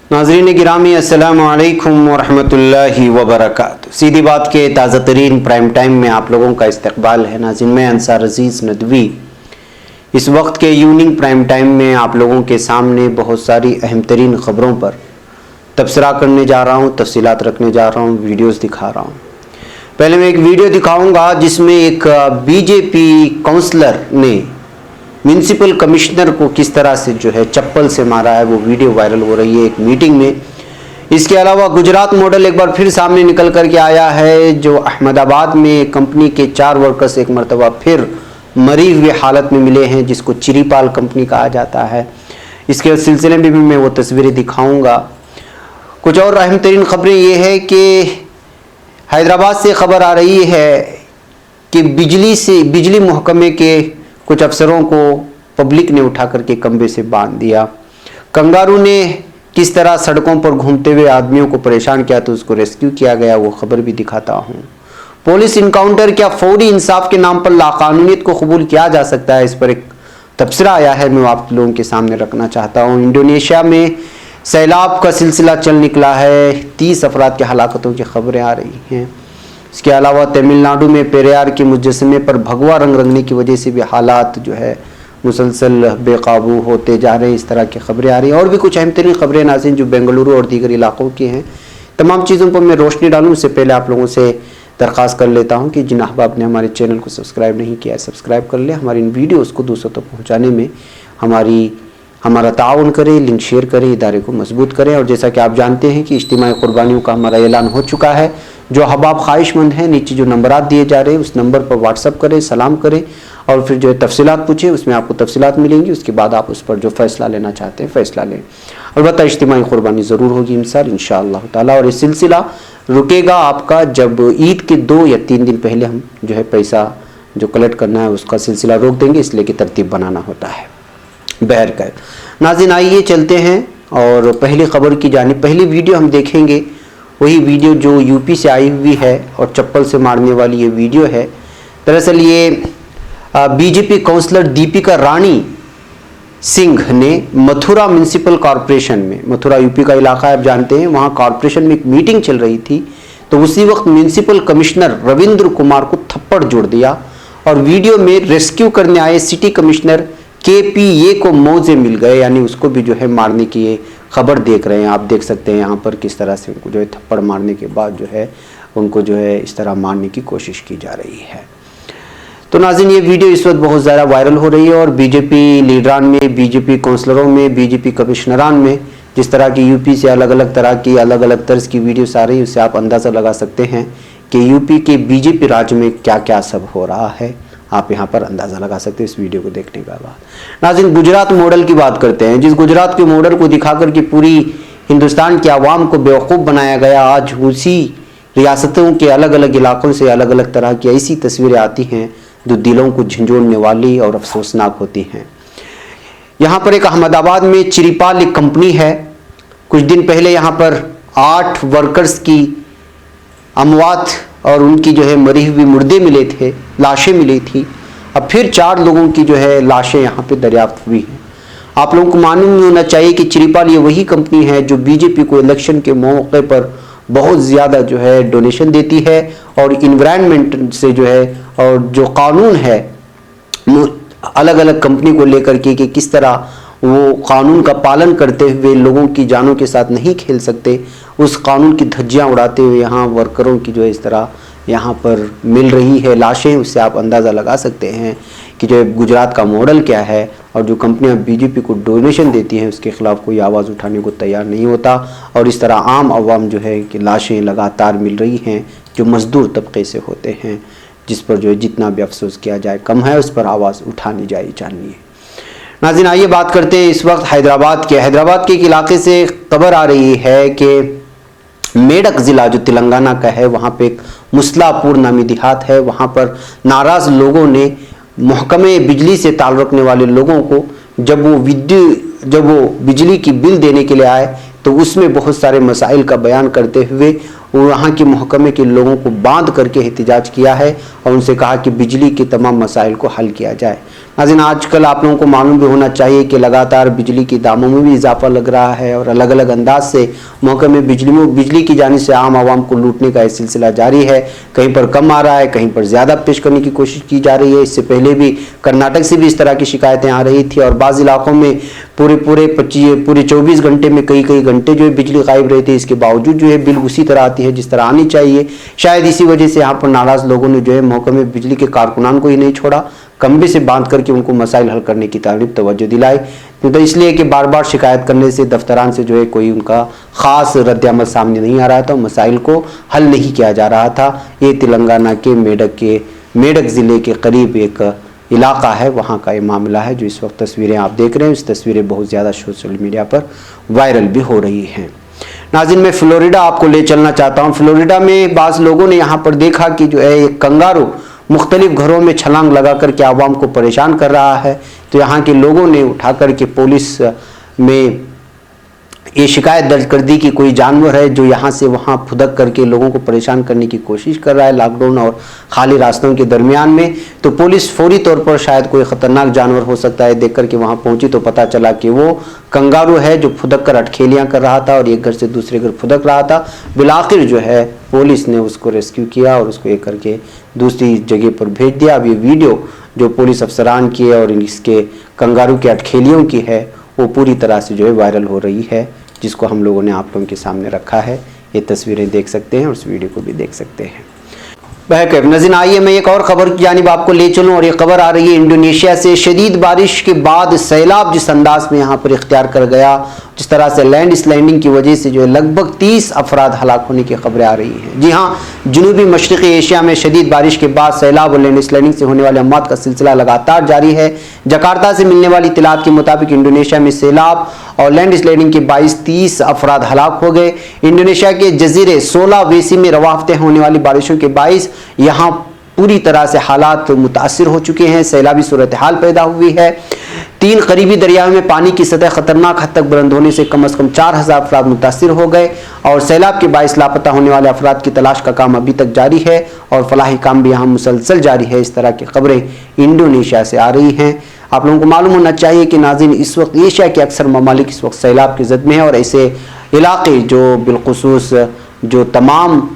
नाज़रीन गिरामी अस्सलामु अलैकुम वरहमतुल्लाहि वबरकातुहू। सीधी बात के ताज़ा तरीन प्राइम टाइम में आप लोगों का इस्तकबाल है। नाज़रीन मैं अंसार अजीज़ नदवी इस वक्त के यूनिंग प्राइम टाइम में आप लोगों के सामने बहुत सारी अहम तरीन ख़बरों पर तबसरा करने जा रहा हूँ, तफसीलात रखने जा रहा हूँ, वीडियोज़ दिखा रहा हूँ। पहले मैं एक वीडियो दिखाऊँगा जिसमें एक बीजेपी काउंसलर ने म्यूनसिपल कमिश्नर को किस तरह से जो है चप्पल से मारा है, वो वीडियो वायरल हो रही है एक मीटिंग में। इसके अलावा गुजरात मॉडल एक बार फिर सामने निकल कर के आया है, जो अहमदाबाद में कंपनी के 4 वर्कर्स एक मरतबा फिर मरी हुए हालत में मिले हैं, जिसको चिरीपाल कंपनी कहा जाता है। इसके सिलसिले में भी मैं वो तस्वीरें दिखाऊंगा। कुछ और अहम तरीन खबरें ये है कि हैदराबाद से खबर आ रही है कि बिजली महकमे के कुछ अफसरों को पब्लिक ने उठा करके कंबे से बांध दिया। कंगारू ने किस तरह सड़कों पर घूमते हुए आदमियों को परेशान किया तो उसको रेस्क्यू किया गया, वो खबर भी दिखाता हूँ। पुलिस इनकाउंटर क्या फौरी इंसाफ के नाम पर लाकानूनियत को कबूल किया जा सकता है, इस पर एक तबसरा आया है, मैं आप लोगों के सामने रखना चाहता हूँ। इंडोनेशिया में सैलाब का सिलसिला चल निकला है, 30 अफराद की हलाकतों की खबरें आ रही हैं। इसके अलावा तमिलनाडु में पेरियार के मुजस्समे पर भगवा रंग रंगने की वजह से भी हालात जो है मुसलसल बेकाबू होते जा रहे हैं, इस तरह की खबरें आ रही हैं। और भी कुछ अहम तरीन खबरें नाज़रीन जो बेंगलुरु और दीगर इलाकों की हैं, तमाम चीज़ों पर मैं रोशनी डालूँ उससे पहले आप लोगों से दरख्वास्त कर लेता हूँ कि जिन अहबाब ने हमारे चैनल को सब्सक्राइब नहीं किया है सब्सक्राइब कर लें। हमारी इन वीडियोज़ को दूसरों तक पहुँचाने में हमारा ताउन करें, लिंक शेयर करें, इदारे को मजबूत करें। और जैसा कि आप जानते हैं कि इज्तिमाई कुर्बानियों का हमारा ऐलान हो चुका है। जो अहबाब ख्वाहिशमंद हैं, नीचे जो नंबरात दिए जा रहे हैं उस नंबर पर व्हाट्सअप करें, सलाम करें और फिर जो है तफसीलात पूछें, उसमें आपको तफसीलात मिलेंगी। उसके बाद आप उस पर जो फ़ैसला लेना चाहते हैं फ़ैसला लें। अलबत्ता इज्तिमाई कुर्बानी ज़रूर होगी इंशाअल्लाह ताला, और ये सिलसिला रुकेगा आपका जब ईद के 2 या 3 दिन पहले हम जो है पैसा जो कलेक्ट करना है उसका सिलसिला रोक देंगे, इसलिए कि तरतीब बनाना होता है। बहरकैफ नाज़रीन आइए चलते हैं और पहली खबर की जानिब। पहली वीडियो हम देखेंगे वही वीडियो जो यूपी से आई हुई है और चप्पल से मारने वाली ये वीडियो है। दरअसल ये बीजेपी काउंसलर दीपिका रानी सिंह ने मथुरा म्यूनसिपल कॉरपोरेशन में, मथुरा यूपी का इलाका है आप जानते हैं, वहाँ कॉरपोरेशन में एक मीटिंग चल रही थी, तो उसी वक्त म्यूनसिपल कमिश्नर रविंद्र कुमार को थप्पड़ जोड़ दिया और वीडियो में रेस्क्यू करने आए सिटी कमिश्नर KPA को मौजे मिल गए, यानी उसको भी जो है मारने की ये खबर देख रहे हैं। आप देख सकते हैं यहाँ पर किस तरह से उनको जो है थप्पड़ मारने के बाद जो है उनको जो है इस तरह मारने की कोशिश की जा रही है। तो नाज़रीन ये वीडियो इस वक्त बहुत ज़्यादा वायरल हो रही है और बीजेपी लीडरान में, बीजेपी काउंसलरों में, बीजेपी कमिश्नरान में जिस तरह की यूपी से अलग अलग तरह की अलग अलग तर्ज की वीडियोस आ रही है, उससे आप अंदाज़ा लगा सकते हैं कि यूपी के बीजेपी राज्य में क्या क्या सब हो रहा है। आप यहाँ पर अंदाज़ा लगा सकते हैं इस वीडियो को देखने के बाद। नाज़रीन गुजरात मॉडल की बात करते हैं, जिस गुजरात के मॉडल को दिखा कर के पूरी हिंदुस्तान की आवाम को बेवकूफ़ बनाया गया, आज उसी रियासतों के अलग अलग इलाकों से अलग अलग तरह की ऐसी तस्वीरें आती हैं जो दिलों को झंझोड़ने वाली और अफसोसनाक होती हैं। यहाँ पर एक अहमदाबाद में चिरीपाल एक कंपनी है, कुछ दिन पहले यहाँ पर 8 वर्कर्स की अमवात और उनकी जो है मरी हुई मुर्दे मिले थे, लाशें मिली थी। अब फिर 4 लोगों की जो है लाशें यहाँ पे दरियाफ्त हुई हैं। आप लोगों को मालूम होना चाहिए कि चिरीपाल ये वही कंपनी है जो बीजेपी को इलेक्शन के मौके पर बहुत ज़्यादा जो है डोनेशन देती है और इन्वायरमेंट से जो है और जो कानून है अलग अलग कंपनी को लेकर के कि किस तरह वो कानून का पालन करते हुए लोगों की जानों के साथ नहीं खेल सकते, उस कानून की धज्जियां उड़ाते हुए यहाँ वर्करों की जो है इस तरह यहाँ पर मिल रही है लाशें। उससे आप अंदाज़ा लगा सकते हैं कि जो गुजरात का मॉडल क्या है और जो कंपनियां बीजेपी को डोनेशन देती हैं उसके खिलाफ कोई आवाज़ उठाने को तैयार नहीं होता। और इस तरह आम आवाम जो है कि लाशें लगातार मिल रही हैं जो मजदूर तबके से होते हैं, जिस पर जो है जितना भी अफसोस किया जाए कम है, उस पर आवाज़ उठानी चाहिए। नाज़रीन आइए बात करते हैं इस वक्त हैदराबाद के एक इलाके से खबर आ रही है कि मेडक ज़िला जो तेलंगाना का है, वहाँ पे एक मुसलापुर नामी देहात है, वहाँ पर नाराज़ लोगों ने महकमे बिजली से ताल्लुक़ रखने वाले लोगों को जब वो बिजली की बिल देने के लिए आए तो उसमें बहुत सारे मसाइल का बयान करते हुए वो वहाँ के महकमे के लोगों को बांध करके एहतजाज किया है और उनसे कहा कि बिजली के तमाम मसाइल को हल किया जाए। नाज़रीन, आजकल आप लोगों को मालूम भी होना चाहिए कि लगातार बिजली के दामों में भी इजाफा लग रहा है और अलग अलग अंदाज से महकमे बिजली की जानिब से आम आवाम को लूटने का यह सिलसिला जारी है। कहीं पर कम आ रहा है, कहीं पर ज़्यादा पेश करने की कोशिश की जा रही है। इससे पहले भी कर्नाटक से भी इस तरह की शिकायतें आ रही थी और बाज़ इलाकों में पूरे 24 घंटे में कई घंटे जो है बिजली गायब रहती है। इसके बावजूद जो है बिल उसी तरह आती है जिस तरह आनी चाहिए। शायद इसी वजह से यहाँ पर नाराज़ लोगों ने जो है महकमे बिजली के कारकुनान को ही नहीं छोड़ा, कंबे से बांध करके उनको मसाइल हल करने की तारीफ तवज्जो दिलाई। तो इसलिए कि बार बार शिकायत करने से दफ्तरान से जो है कोई उनका ख़ास रद्द-ए-अमल सामने नहीं आ रहा था, मसाइल को हल नहीं किया जा रहा था। ये तेलंगाना के मेडक ज़िले के करीब एक इलाका है, वहाँ का ये मामला है जो इस वक्त तस्वीरें आप देख रहे हैं। इस तस्वीरें बहुत ज़्यादा सोशल मीडिया पर वायरल भी हो रही हैं। नाज़रीन, मैं फ्लोरिडा आपको ले चलना चाहता हूँ। फ्लोरिडा में बाज़ लोगों ने यहाँ पर देखा कि जो है एक कंगारू मुख्तलिफ घरों में छलांग लगा करके आवाम को परेशान कर रहा है। तो यहाँ के लोगों ने उठा करके पुलिस में ये शिकायत दर्ज कर दी कि कोई जानवर है जो यहाँ से वहाँ फुदक करके लोगों को परेशान करने की कोशिश कर रहा है लॉकडाउन और खाली रास्तों के दरमियान में। तो पुलिस फौरी तौर पर शायद कोई ख़तरनाक जानवर हो सकता है देख करके वहाँ पहुँची, तो पता चला कि वो कंगारू है जो फुदक कर अटखेलियाँ कर रहा था और एक घर से दूसरे घर फुदक रहा था। बिलाखिर जो है पुलिस ने उसको रेस्क्यू किया और उसको एक करके दूसरी जगह पर भेज दिया। अब ये वीडियो जो पुलिस अफसरान की और इसके कंगारू के अटखेलियों की है वो पूरी तरह से जो है वायरल हो रही है, जिसको हम लोगों ने आप लोगों के सामने रखा है। ये तस्वीरें देख सकते हैं और उस वीडियो को भी देख सकते हैं। बहरकैफ नाज़रीन, आइए मैं एक और ख़बर की जानिब आपको ले चलूँ और ये खबर आ रही है इंडोनेशिया से। शदीद बारिश के बाद सैलाब जिस अंदाज में यहाँ पर इख्तियार कर गया, जिस तरह से लैंड स्लाइडिंग की वजह से जो है लगभग 30 अफराद हलाक होने की खबरें आ रही हैं। जी हाँ, जनूबी मशरक़ी एशिया में शदीद बारिश के बाद सैलाब और लैंड स्लाइडिंग से होने वाले अमवात का सिलसिला लगातार जारी है। जकार्ता से मिलने वाली इत्तलात के मुताबिक इंडोनेशिया में सैलाब और लैंड स्लाइडिंग के 30 अफराद हलाक हो गए। इंडोनेशिया के जजीरे सोलावेसी में रवा हफ्ते होने वाली बारिशों के बाइस यहाँ पूरी तरह से हालात मुतासिर हो चुके हैं, सैलाबी सूरत हाल पैदा हुई है। 3 करीबी दरियाओं में पानी की सतह खतरनाक हद तक बुलंद होने से कम 4000 अफराद मुतासिर हो गए और सैलाब के बाइस लापता होने वाले अफराद की तलाश का काम अभी तक जारी है और फलाही काम भी यहाँ मुसलसल जारी है। इस तरह की खबरें इंडोनेशिया से आ रही हैं। आप लोगों को मालूम होना चाहिए कि नाज़रीन, इस वक्त एशिया के अक्सर ममालिक इस वक्त सैलाब की ज़द में है और ऐसे इलाके जो बिलखुसूस जो तमाम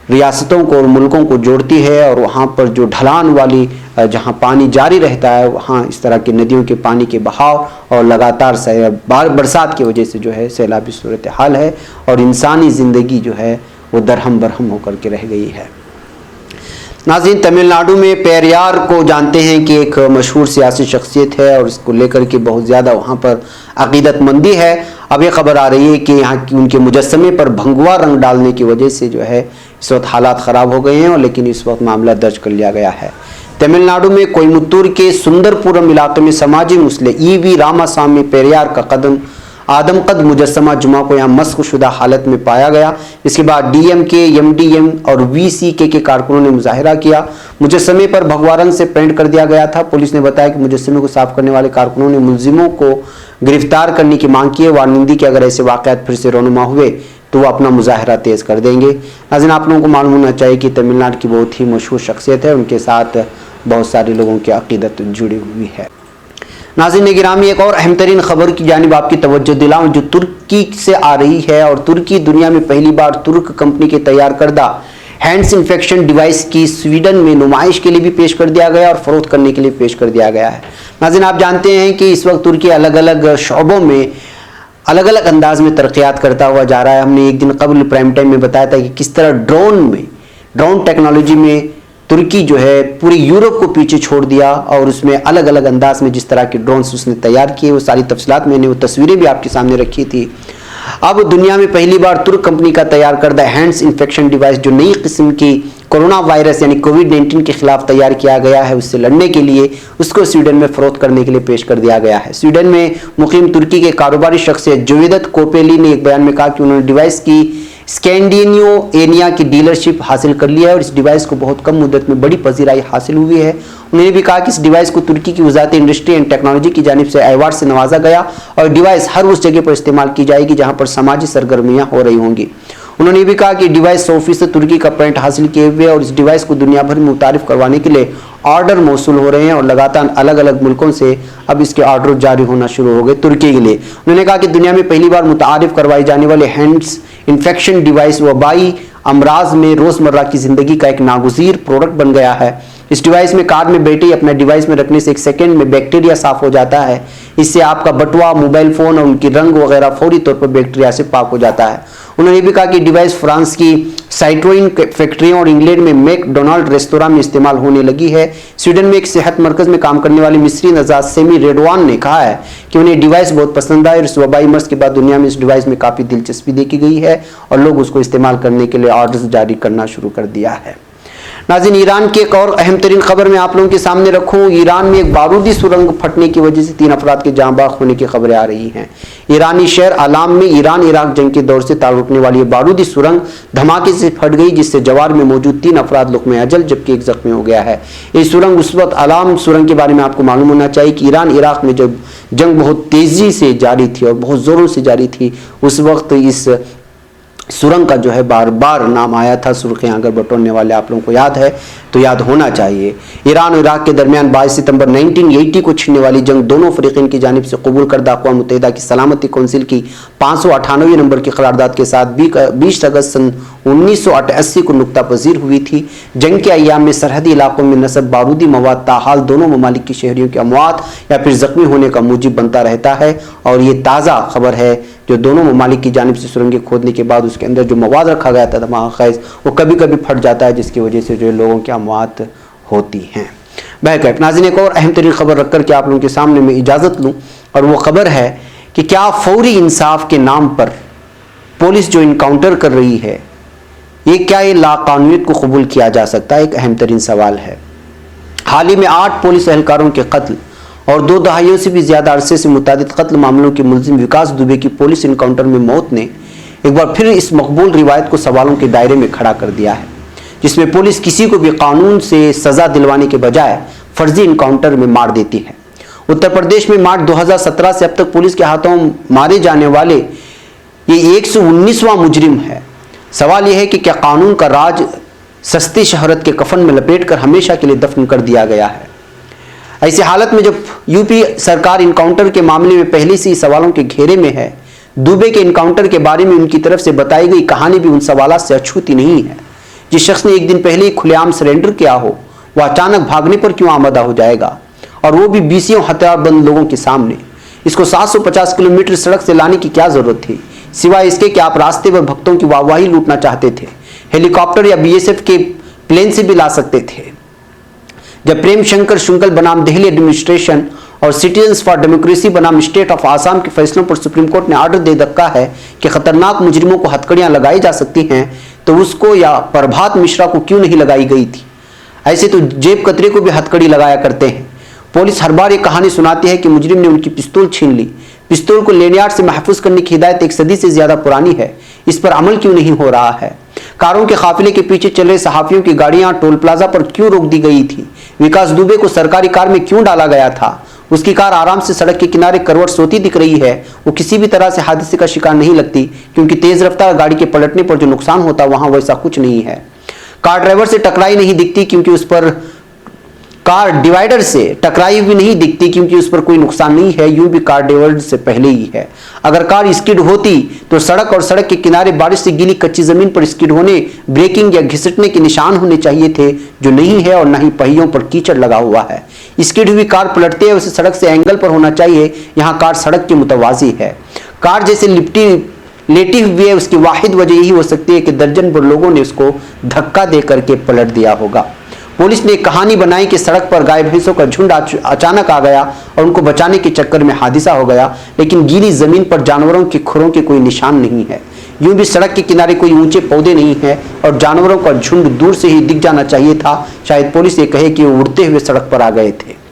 रियासतों को और मुल्कों को जोड़ती है और वहाँ पर जो ढलान वाली जहाँ पानी जारी रहता है वहाँ इस तरह की नदियों के पानी के बहाव और लगातार बरसात की वजह से जो है सैलाबी सूरत हाल है और इंसानी ज़िंदगी जो है वो दरहम बरहम होकर के रह गई है। नाज़रीन, तमिलनाडु में पेरियार को जानते हैं कि एक मशहूर सियासी शख्सियत है और इसको लेकर के बहुत ज़्यादा वहाँ पर अक़ीदतमंदी है। अब ये खबर आ रही है कि यहाँ की उनके मुजस्समे पर भंगवा रंग डालने की वजह से जो है इस वक्त हालात ख़राब हो गए हैं और लेकिन इस वक्त मामला दर्ज कर लिया गया है। तमिलनाडु में कोयमुत्तूर के सुंदरपुरम इलाके में समाजी मुस्लिम ईवी रामास्वामी पेरियार का आदमकद मुजस्समा जुमा को यहाँ मस्कशुदा हालत में पाया गया। इसके बाद डीएमके, एमडीएम और वीसीके के कारकुनों ने मुजाहिरा किया। मुजस्समे पर भगवा रंग से पेंट कर दिया गया था। पुलिस ने बताया कि मुजस्समे को साफ करने वाले कारकुनों ने मुलजिमों को गिरफ्तार करने की मांग की है। वारनिंग दी कि अगर ऐसे वाक़यात फिर से रोनुमा हुए तो वो अपना मुजाहिरा तेज़ कर देंगे। नाज़रीन, आप लोगों को मालूम होना चाहिए कि तमिलनाडु की बहुत ही मशहूर शख्सियत है, उनके साथ बहुत सारे लोगों की अक़ीदत जुड़ी हुई है। नाज़रीन गिरामी, एक और अहम तरीन खबर की जानिब आपकी तवज्जो दिलाऊं जो तुर्की से आ रही है और तुर्की दुनिया में पहली बार तुर्क कंपनी के तैयार करदा हैंड्स इन्फेक्शन डिवाइस की स्वीडन में नुमाइश के लिए भी पेश कर दिया गया और फरोख्त करने के लिए पेश कर दिया गया है। नाज़रीन, आप जानते हैं कि इस वक्त तुर्की अलग अलग शोबों में अलग अलग अंदाज में तरक्यात करता हुआ जा रहा है। हमने एक दिन कबल प्राइम टाइम में बताया था कि किस तरह ड्रोन टेक्नोलॉजी में तुर्की जो है पूरी यूरोप को पीछे छोड़ दिया और उसमें अलग अलग अंदाज में जिस तरह के ड्रोन्स उसने तैयार किए, वो सारी तफसीलात मैंने वो तस्वीरें भी आपके सामने रखी थी। अब दुनिया में पहली बार तुर्क कंपनी का तैयार करदा हैंड्स इन्फेक्शन डिवाइस जो नई किस्म की कोरोना वायरस यानी कोविड-19 के खिलाफ तैयार किया गया है, उससे लड़ने के लिए उसको स्वीडन में फरोख्त करने के लिए पेश कर दिया गया है। स्वीडन में मुकीम तुर्की के कारोबारी शख्सियत जोवेदत कोपेली ने एक बयान में कहा कि उन्होंने डिवाइस की स्कैंडिनेविया की डीलरशिप हासिल कर लिया है और इस डिवाइस को बहुत कम मुद्दत में बड़ी पजीराई हासिल हुई है। उन्होंने भी कहा कि इस डिवाइस को तुर्की की वज़ारत इंडस्ट्री एंड टेक्नोलॉजी की जानिब से अवार्ड से नवाजा गया और डिवाइस हर उस जगह पर इस्तेमाल की जाएगी जहां पर समाजी सरगर्मियां हो रही होंगी। उन्होंने भी कहा कि डिवाइस 100% तुर्की का पेटेंट हासिल किए हुए और इस डिवाइस को दुनिया भर में मुतारिफ करवाने के लिए ऑर्डर मौसूल हो रहे हैं और लगातार अलग अलग मुल्कों से अब इसके ऑर्डर जारी होना शुरू हो गए तुर्की के लिए। उन्होंने कहा कि दुनिया में पहली बार मुतारिफ करवाई जाने वाले हैंड्स इन्फेक्शन डिवाइस वबाई अमराज में रोजमर्रा की जिंदगी का एक नागुज़ीर प्रोडक्ट बन गया है। इस डिवाइस में कार में बैठे अपने डिवाइस में रखने से 1 सेकंड में बैक्टीरिया साफ हो जाता है। इससे आपका बटुआ, मोबाइल फोन और उनकी रंग वगैरह फौरी तौर पर बैक्टीरिया से पाक हो जाता है। उन्होंने भी कहा कि डिवाइस फ्रांस की साइट्रोइन फैक्ट्रियों और इंग्लैंड में मैकडोनाल्ड रेस्तोरां में इस्तेमाल होने लगी है। स्वीडन में एक सेहत मरकज में काम करने वाली मिस्री नजाद सेमी रेडवान ने कहा है कि उन्हें डिवाइस बहुत पसंद आया और इस वबाई मर्ज के बाद दुनिया में इस डिवाइस में काफ़ी दिलचस्पी देखी गई है और लोग उसको इस्तेमाल करने के लिए ऑर्डर्स जारी करना शुरू कर दिया है। नाज़रीन, ईरान की एक और अहम तरीन खबर मैं आप लोगों के सामने रखूं। ईरान में एक बारूदी सुरंग फटने की वजह से 3 अफराद के जाँ बाग होने की खबरें आ रही हैं। ईरानी शहर अलाम में ईरान इराक जंग के दौर से ताल्लुक रखने वाली बारूदी सुरंग धमाके से फट गई, जिससे जवार में मौजूद 3 अफराद लुक़्मे अजल जबकि एक जख्मी हो गया है। ये सुरंग उस वक्त अलाम सुरंग के बारे में आपको मालूम होना चाहिए कि ईरान इराक में जब जंग बहुत तेजी से जारी थी और बहुत जोरों से जारी थी, उस वक्त इस सुरंग का जो है बार बार नाम आया था। सुर्खियां अगर बटोरने वाले आप लोगों को याद है तो याद होना चाहिए। ईरान और इराक के दरमियान 22 सितंबर 1980 को छिड़ने वाली जंग दोनों फरीकीन की जानिब से कबूल करदा अक़वाम मुत्तहिदा की सलामती कौंसिल की 598 नंबर की करारदाद के साथ 20 अगस्त सन 1988 को नुक्ता पजीर हुई थी। जंग के अय्याम में सरहदी इलाकों में नस्ब बारूदी मवाद ताहाल दोनों ममालिक की शहरियों की अमवात या फिर जख्मी होने का मूजिब बनता रहता है और ये ताज़ा खबर है जो दोनों ममालिक की जानिब से सुरंगें खोदने के बाद उसके अंदर जो मवाद रखा गया था धमाका खैज, वो कभी कभी फट जाता है, जिसकी वजह से जो लोगों की अमवात होती हैं। बहरकैफ नाज़रीन, एक और अहम तरीन खबर रख कर के आप लोगों के सामने मैं इजाज़त लूँ और वो खबर है कि क्या फौरी इंसाफ के नाम पर पुलिस जो इनकाउंटर कर रही है, ये क्या ये लाकानूनियत को कबूल किया जा सकता है? एक अहम तरीन सवाल है। हाल ही में 8 पुलिस एहलकारों के कत्ल और 2 दहाइयों से भी ज्यादा अरसे से मुतादिद कत्ल मामलों के मुलजिम विकास दुबे की पुलिस इनकाउंटर में मौत ने एक बार फिर इस मकबूल रिवायत को सवालों के दायरे में खड़ा कर दिया है, जिसमें पुलिस किसी को भी कानून से सजा दिलवाने के बजाय फर्जी इनकाउंटर में मार देती है। उत्तर प्रदेश में मार्च 2017 से अब तक पुलिस के हाथों मारे जाने वाले ये 119वां मुजरिम है। सवाल यह है कि क्या कानून का राज सस्ती शहरत के कफन में लपेटकर हमेशा के लिए दफन कर दिया गया है? ऐसी हालत में जब यूपी सरकार इनकाउंटर के मामले में पहले से ही सवालों के घेरे में है, दुबे के इनकाउंटर के बारे में उनकी तरफ से बताई गई कहानी भी उन सवालों से अछूती नहीं है। जिस शख्स ने एक दिन पहले ही खुलेआम सरेंडर किया हो, वह अचानक भागने पर क्यों आमादा हो जाएगा, और वो भी 20 हथियारबंद लोगों के सामने? इसको 750 किलोमीटर सड़क से लाने की क्या जरूरत थी, सिवाय इसके कि आप रास्ते पर भक्तों की वाहवाही लूटना चाहते थे? हेलीकॉप्टर या बीएसएफ के प्लेन से भी ला सकते थे। जब प्रेम शंकर शुंकल बनाम दिल्ली एडमिनिस्ट्रेशन और सिटीजन्स फॉर डेमोक्रेसी बनाम स्टेट ऑफ आसाम के फैसलों पर सुप्रीम कोर्ट ने ऑर्डर दे रखा है कि खतरनाक मुजरिमों को हथकड़ियां लगाई जा सकती हैं, तो उसको या प्रभात मिश्रा को क्यों नहीं लगाई गई थी? ऐसे तो जेब कतरे को भी हथकड़ी लगाया करते हैं। पुलिस हर बार ये कहानी सुनाती है कि मुजरिम ने उनकी पिस्तौल छीन ली। पिस्तौल को लेनयार्ड से महफूज करने की हिदायत 1 सदी से ज्यादा पुरानी है, इस पर अमल क्यों नहीं हो रहा है? कारों के काफिले के पीछे चल रहे सहाफियों की गाड़ियां टोल प्लाजा पर क्यों रोक दी गई थी? विकास दुबे को सरकारी कार में क्यों डाला गया था? उसकी कार आराम से सड़क के किनारे करवट सोती दिख रही है, वो किसी भी तरह से हादसे का शिकार नहीं लगती, क्योंकि तेज रफ्तार गाड़ी के पलटने पर जो नुकसान होता वहां वैसा कुछ नहीं है। कार ड्राइवर से टकराई नहीं दिखती क्योंकि उस पर कार डिवाइडर से टकराई भी नहीं दिखती क्योंकि उस पर कोई नुकसान नहीं है, यूं भी कार डिवाइडर से पहले ही है। अगर कार स्किड होती तो सड़क और सड़क के किनारे बारिश से गीली कच्ची जमीन पर स्किड होने, ब्रेकिंग या घिसटने के निशान होने चाहिए थे, जो नहीं है, और न ही पहियों पर कीचड़ लगा हुआ है। स्किड हुई कार पलटते है उसे सड़क से एंगल पर होना चाहिए, यहाँ कार सड़क के मुतवाजी है। कार जैसे लेटी हुई है, उसकी वाहिद वजह यही हो सकती है कि दर्जन भर लोगों ने उसको धक्का दे करके पलट दिया होगा। पुलिस ने कहानी बनाई कि सड़क पर गाय भैंसों का झुंड अचानक आ गया और उनको बचाने के चक्कर में हादसा हो गया, लेकिन गीली जमीन पर जानवरों के खुरों के कोई निशान नहीं है। यूं भी सड़क के किनारे कोई ऊंचे पौधे नहीं है और जानवरों का झुंड दूर से ही दिख जाना चाहिए था। शायद पुलिस ये कहे कि वो उड़ते हुए सड़क पर आ गए थे।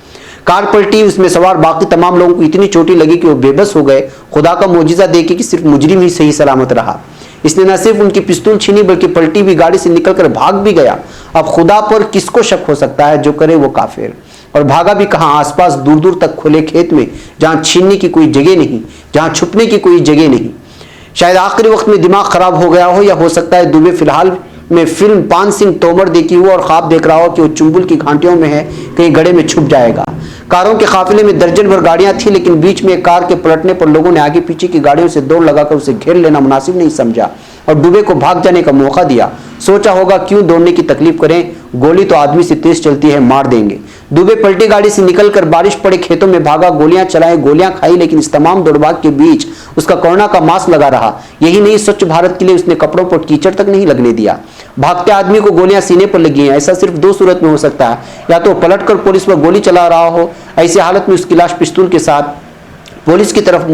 कार पलटी, उसमें सवार बाकी तमाम लोगों को इतनी चोटी लगी कि वो बेबस हो गए। खुदा का मोजिजा देखे कि सिर्फ मुजरिम ही सही सलामत रहा। इसने न सिर्फ उनकी पिस्तौल छीनी बल्कि पलटी हुई गाड़ी से निकलकर भाग भी गया। अब खुदा पर किसको शक हो सकता है? जो करे वो काफिर। और भागा भी कहां? आसपास दूर दूर तक खुले खेत में, जहां छीनने की कोई जगह नहीं, जहां छुपने की कोई जगह नहीं। शायद आखिरी वक्त में दिमाग खराब हो गया हो, या हो सकता है दुबे फिलहाल में फिल्म पान सिंह तोमर देखी हो और ख्वाब देख रहा हो कि वो चुंबुल की घाटियों में है, कहीं गड़े में छुप जाएगा। कारों के काफिले में दर्जन भर गाड़ियां थी, लेकिन बीच में एक कार के पलटने पर लोगों ने आगे पीछे की गाड़ियों से दौड़ लगाकर उसे घेर लेना मुनासिब नहीं समझा और दुबे को भाग जाने का मौका दिया। सोचा होगा क्यों दौड़ने की तकलीफ करें, गोली तो आदमी से तेज चलती है, मार देंगे। दुबे पलटी गाड़ी से निकलकर बारिश पड़े खेतों में भागा, गोलियां चलाई, गोलियां खाई, लेकिन इस तमाम दौड़भाग के बीच उसका कोरोना का मास्क लगा रहा। यही नहीं, स्वच्छ भारत के लिए उसने कपड़ों पर कीचड़ तक नहीं लगने दिया। भागते आदमी को गोलियां सीने पर लगी हैं, ऐसा सिर्फ दो सूरत में हो सकता है, या तो पलटकर पुलिस पर गोली चला रहा हो, ऐसी हालत में उसकी लाश पिस्तौल के साथ पुलिस की तरफ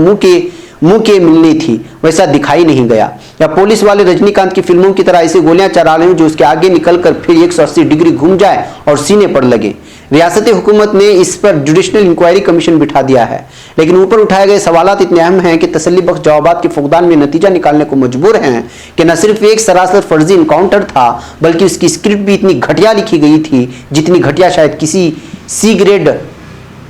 मुंह के मिलनी थी, वैसा दिखाई नहीं गया, या पुलिस वाले रजनीकांत की फिल्मों की तरह ऐसी गोलियां चला रहे हैं जो उसके आगे निकलकर फिर 180 डिग्री घूम जाए और सीने पर लगे। रियासती हुकूमत ने इस पर जुडिशनल इंक्वायरी कमीशन बिठा दिया है, लेकिन ऊपर उठाए गए सवालात इतने अहम हैं कि तसल्ली बख्श जवाबात के फुकदान में नतीजा निकालने को मजबूर हैं कि न सिर्फ एक सरासर फर्जी इनकाउंटर था, बल्कि उसकी स्क्रिप्ट भी इतनी घटिया लिखी गई थी जितनी घटिया शायद किसी सी ग्रेड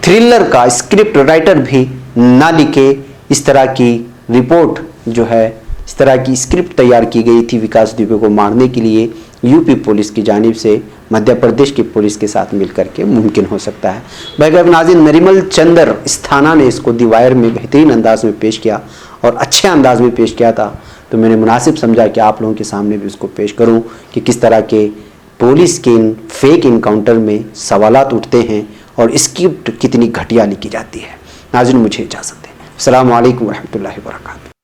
थ्रिलर का स्क्रिप्ट राइटर भी ना लिखे। इस तरह की रिपोर्ट जो है, इस तरह की स्क्रिप्ट तैयार की गई थी विकास दुबे को मारने के लिए यूपी पुलिस की जानिब से मध्य प्रदेश की पुलिस के साथ मिलकर के मुमकिन हो सकता है। बैगब नाज़रीन, नरिमल चंद्र स्थाना ने इसको दी वायर में बेहतरीन अंदाज में पेश किया और अच्छे अंदाज में पेश किया था, तो मैंने मुनासिब समझा कि आप लोगों के सामने भी उसको पेश करूं कि किस तरह के पुलिस के इन फेक इनकाउंटर में सवालात उठते हैं और स्क्रिप्ट कितनी घटिया लिखी जाती है। नाज़रीन, मुझे इजाज़त दें। अस्सलामु अलैकुम वरहमतुल्लाहि वबरकातुहू।